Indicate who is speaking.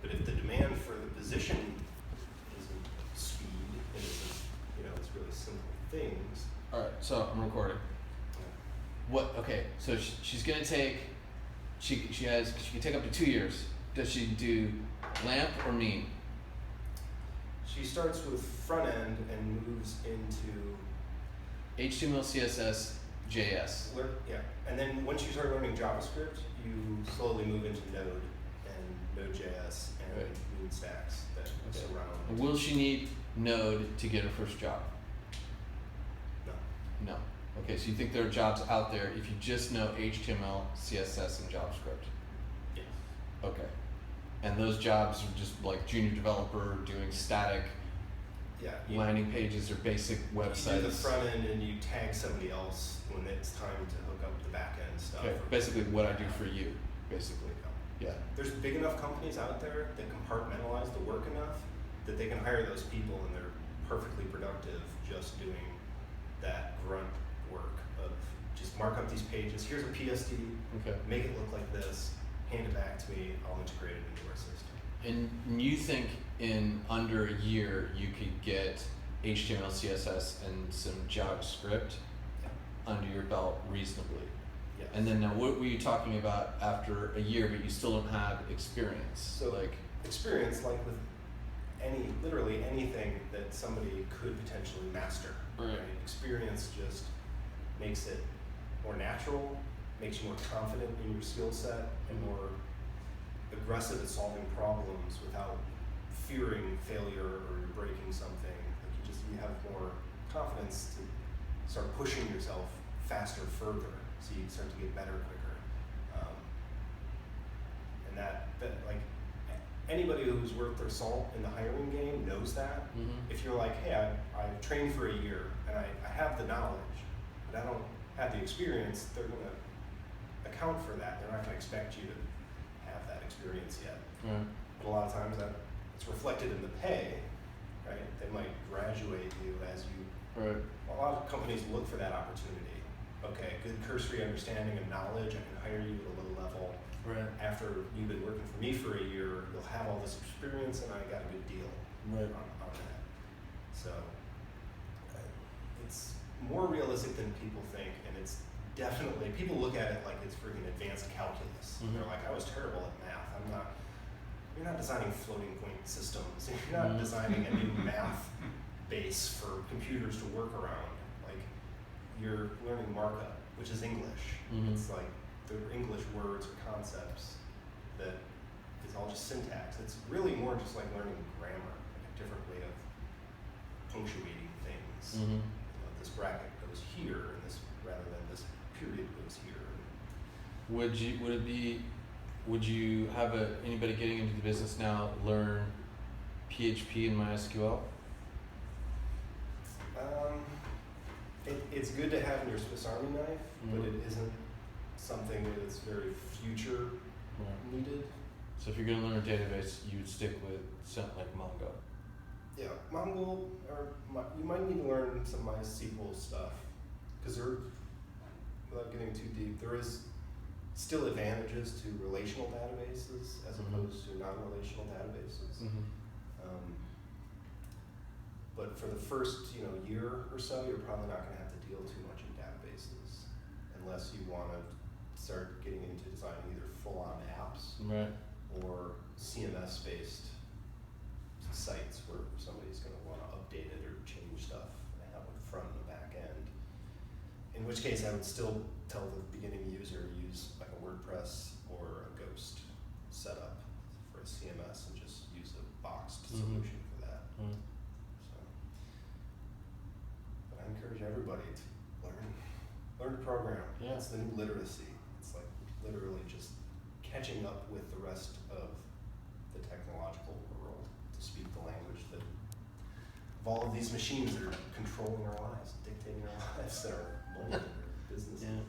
Speaker 1: But if the demand for the position isn't speed, and isn't, it's really simple things.
Speaker 2: Alright, so I'm recording. Okay, so she's gonna take, she can take up to 2 years. Does she do LAMP or MEAN?
Speaker 1: She starts with front end and moves into
Speaker 2: HTML, CSS, JS.
Speaker 1: and then once you start learning JavaScript, you slowly move into Node and Node.js and
Speaker 2: Right.
Speaker 1: Mean stacks that surround.
Speaker 2: Will she need Node to get her first job?
Speaker 1: No.
Speaker 2: No. Okay, so you think there are jobs out there if you just know HTML, CSS, and JavaScript?
Speaker 1: Yes.
Speaker 2: Okay. And those jobs are just like junior developer doing static landing pages or basic websites.
Speaker 1: You do the front end and you tag somebody else when it's time to hook up the back end stuff.
Speaker 2: Okay, basically what I do for you, basically. Yeah.
Speaker 1: There's big enough companies out there that compartmentalize the work enough that they can hire those people and they're perfectly productive just doing that grunt work of just mark up these pages. Here's a PSD, make it look like this, hand it back to me, I'll integrate it into our system.
Speaker 2: And you think in under a year you could get HTML, CSS, and some JavaScript under your belt reasonably?
Speaker 1: Yes.
Speaker 2: And then now what were you talking about after a year but you still don't have experience?
Speaker 1: So experience like with literally anything that somebody could potentially master.
Speaker 2: Right.
Speaker 1: Experience just makes it more natural, makes you more confident in your skill set and more aggressive at solving problems without fearing failure or you're breaking something. Like you have more confidence to start pushing yourself faster, further, so you start to get better quicker. And that like anybody who's worth their salt in the hiring game knows that.
Speaker 2: Mm-hmm.
Speaker 1: If you're like, hey, I've trained for a year and I have the knowledge, but I don't have the experience, they're going to account for that. They're not going to expect you to have that experience yet.
Speaker 2: Right.
Speaker 1: But a lot of times it's reflected in the pay, right? They might graduate you as you.
Speaker 2: Right.
Speaker 1: A lot of companies look for that opportunity. Okay, good cursory understanding of knowledge. I can hire you at a low level.
Speaker 2: Right.
Speaker 1: After you've been working for me for a year, you'll have all this experience, and I got a good deal
Speaker 2: Right.
Speaker 1: on that. So it's more realistic than people think, and it's definitely, people look at it like it's freaking advanced calculus.
Speaker 2: Mm-hmm.
Speaker 1: They're like, I was terrible at math. You're not designing floating point systems. You're not designing a new math base for computers to work around. Like, you're learning markup, which is English.
Speaker 2: Mm-hmm.
Speaker 1: It's like the English words or concepts that is all just syntax. It's really more just like learning grammar, like a different way of punctuating things.
Speaker 2: Mm-hmm.
Speaker 1: This bracket goes here, and this rather than this period goes here.
Speaker 2: Would you have anybody getting into the business now learn PHP and MySQL?
Speaker 1: It's good to have in your Swiss Army knife,
Speaker 2: Mm-hmm.
Speaker 1: but it isn't something that is very future needed.
Speaker 2: So if you're going to learn a database, you would stick with something like Mongo.
Speaker 1: Yeah, Mongo, you might need to learn some MySQL stuff, because without getting too deep, there is still advantages to relational databases as opposed to non-relational databases.
Speaker 2: Mm-hmm.
Speaker 1: But for the first year or so, you're probably not going to have to deal too much in databases unless you want to start getting into designing either full-on apps or CMS-based sites where somebody's going to want to update it or change stuff and have a front and a back end. In which case, I would still tell the beginning user to use like a WordPress or a Ghost setup for a CMS and just use a boxed solution for that.
Speaker 2: Mm-hmm.
Speaker 1: So, but I encourage everybody to learn to program.
Speaker 2: Yeah.
Speaker 1: It's the new literacy. It's like literally just catching up with the rest of the technological world to speak the language that of all of these machines that are controlling our lives, dictating our lives, that are molding our businesses.
Speaker 2: Yeah.